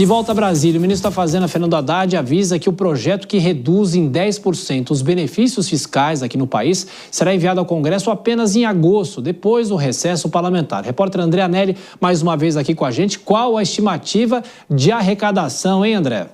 De volta a Brasília, o ministro da Fazenda, Fernando Haddad, avisa que o projeto que reduz em 10% os benefícios fiscais aqui no país será enviado ao Congresso apenas em agosto, depois do recesso parlamentar. Repórter André Anelli, mais uma vez aqui com a gente. Qual a estimativa de arrecadação, hein, André?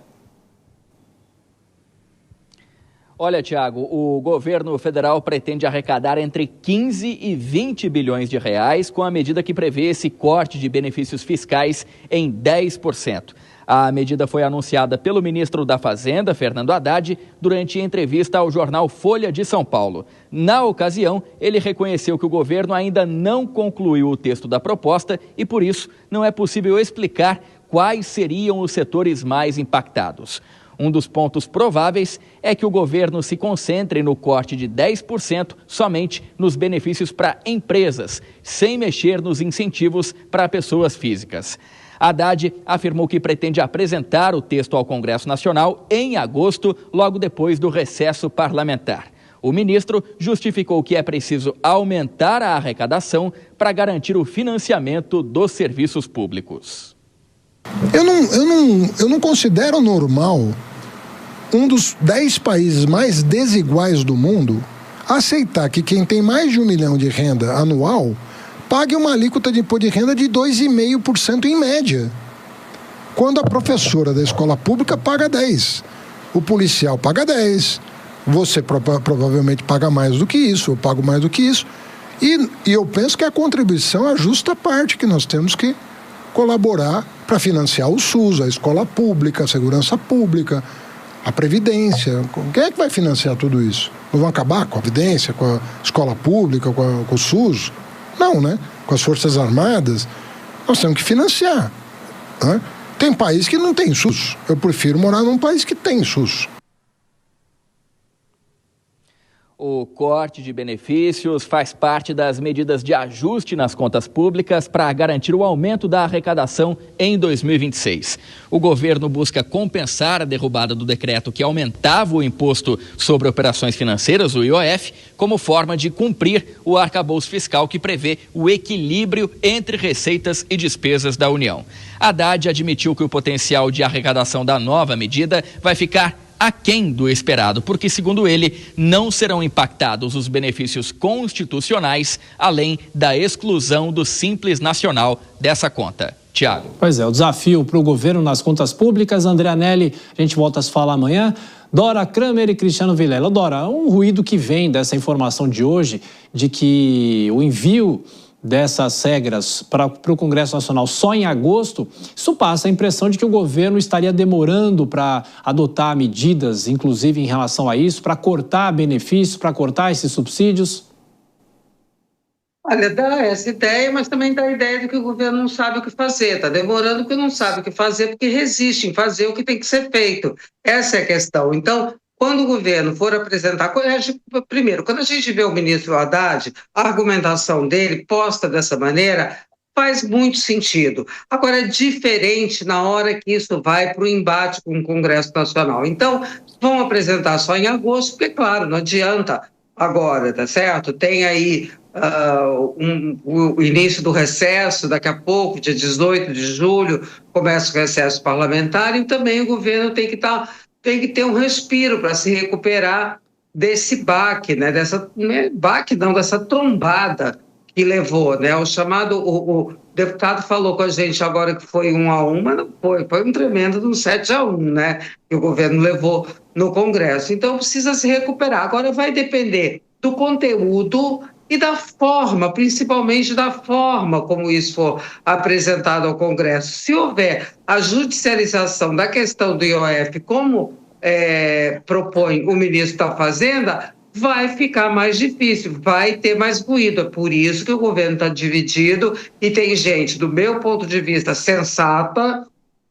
Olha, Tiago, o governo federal pretende arrecadar entre 15 e 20 bilhões de reais com a medida que prevê esse corte de benefícios fiscais em 10%. A medida foi anunciada pelo ministro da Fazenda, Fernando Haddad, durante entrevista ao jornal Folha de São Paulo. Na ocasião, ele reconheceu que o governo ainda não concluiu o texto da proposta e, por isso, não é possível explicar quais seriam os setores mais impactados. Um dos pontos prováveis é que o governo se concentre no corte de 10% somente nos benefícios para empresas, sem mexer nos incentivos para pessoas físicas. Haddad afirmou que pretende apresentar o texto ao Congresso Nacional em agosto, logo depois do recesso parlamentar. O ministro justificou que é preciso aumentar a arrecadação para garantir o financiamento dos serviços públicos. Eu não considero normal um dos 10 países mais desiguais do mundo aceitar que quem tem mais de 1 milhão de renda anual pague uma alíquota de imposto de renda de 2,5% em média, quando a professora da escola pública paga 10%, o policial paga 10%, você provavelmente paga mais do que isso, eu pago mais do que isso, e eu penso que a contribuição é a justa parte que nós temos que colaborar para financiar o SUS, a escola pública, a segurança pública, a Previdência. Quem é que vai financiar tudo isso? Não vão acabar com a Previdência, com a escola pública, com o SUS? Não, né? Com as Forças Armadas. Nós temos que financiar, né? Tem país que não tem SUS. Eu prefiro morar num país que tem SUS. O corte de benefícios faz parte das medidas de ajuste nas contas públicas para garantir o aumento da arrecadação em 2026. O governo busca compensar a derrubada do decreto que aumentava o imposto sobre operações financeiras, o IOF, como forma de cumprir o arcabouço fiscal que prevê o equilíbrio entre receitas e despesas da União. Haddad admitiu que o potencial de arrecadação da nova medida vai ficar aquém do esperado, porque, segundo ele, não serão impactados os benefícios constitucionais, além da exclusão do Simples Nacional dessa conta. Tiago. Pois é, o desafio para o governo nas contas públicas. André Anelli, a gente volta a se falar amanhã. Dora Kramer e Cristiano Vilela. Dora, um ruído que vem dessa informação de hoje, de que o envio dessas regras para o Congresso Nacional só em agosto, isso passa a impressão de que o governo estaria demorando para adotar medidas, inclusive em relação a isso, para cortar benefícios, para cortar esses subsídios? Olha, dá essa ideia, mas também dá a ideia de que o governo não sabe o que fazer, está demorando porque não sabe o que fazer, porque resiste em fazer o que tem que ser feito. Essa é a questão. Então, quando o governo for apresentar... Primeiro, quando a gente vê o ministro Haddad, a argumentação dele, posta dessa maneira, faz muito sentido. Agora, é diferente na hora que isso vai para o embate com o Congresso Nacional. Então, vão apresentar só em agosto, porque, claro, não adianta agora, tá certo? Tem aí o início do recesso, daqui a pouco, dia 18 de julho, começa o recesso parlamentar, e também o governo tem que ter um respiro para se recuperar desse baque, né? Dessa trombada que levou, né? O deputado falou com a gente agora que foi 1-1, mas não foi um tremendo de um 7-1, né? Que o governo levou no Congresso. Então precisa se recuperar. Agora vai depender do conteúdo e da forma, principalmente da forma como isso for apresentado ao Congresso. Se houver a judicialização da questão do IOF, como propõe o ministro da Fazenda, vai ficar mais difícil, vai ter mais ruído. É por isso que o governo está dividido e tem gente, do meu ponto de vista, sensata,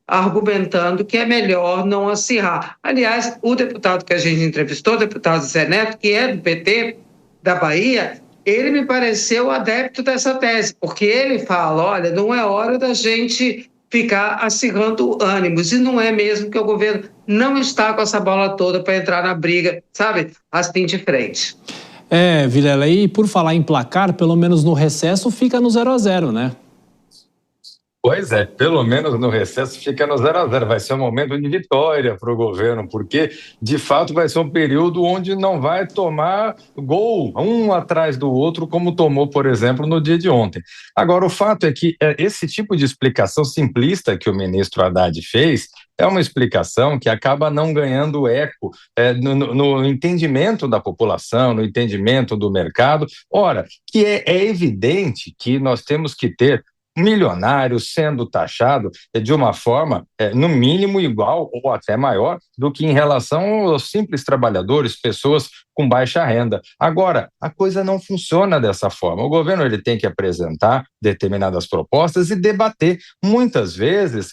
argumentando que é melhor não acirrar. Aliás, o deputado que a gente entrevistou, o deputado Zé Neto, que é do PT da Bahia, ele me pareceu adepto dessa tese, porque ele fala, olha, não é hora da gente ficar acirrando ânimos, e não é mesmo, que o governo não está com essa bola toda para entrar na briga, sabe, assim de frente. Vilela, e por falar em placar, pelo menos no recesso fica no 0-0, né? Pois é, pelo menos no recesso fica no 0 a 0. Vai ser um momento de vitória para o governo, porque de fato vai ser um período onde não vai tomar gol um atrás do outro, como tomou, por exemplo, no dia de ontem. Agora, o fato é que esse tipo de explicação simplista que o ministro Haddad fez é uma explicação que acaba não ganhando eco no entendimento da população, no entendimento do mercado. Ora, que é evidente que nós temos que ter milionário sendo taxado de uma forma, no mínimo, igual ou até maior do que em relação aos simples trabalhadores, pessoas com baixa renda. Agora, a coisa não funciona dessa forma. O governo ele tem que apresentar determinadas propostas e debater. Muitas vezes,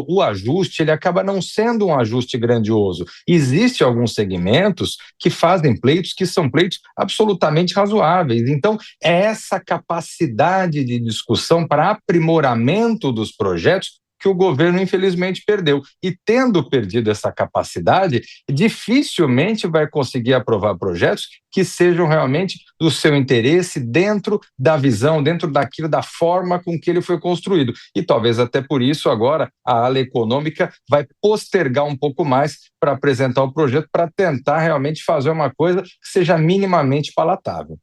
o ajuste ele acaba não sendo um ajuste grandioso. Existem alguns segmentos que fazem pleitos que são pleitos absolutamente razoáveis. Então, é essa capacidade de discussão para aprimoramento dos projetos que o governo, infelizmente, perdeu. E tendo perdido essa capacidade, dificilmente vai conseguir aprovar projetos que sejam realmente do seu interesse, dentro da visão, dentro daquilo, da forma com que ele foi construído. E talvez até por isso agora a ala econômica vai postergar um pouco mais para apresentar o projeto, para tentar realmente fazer uma coisa que seja minimamente palatável.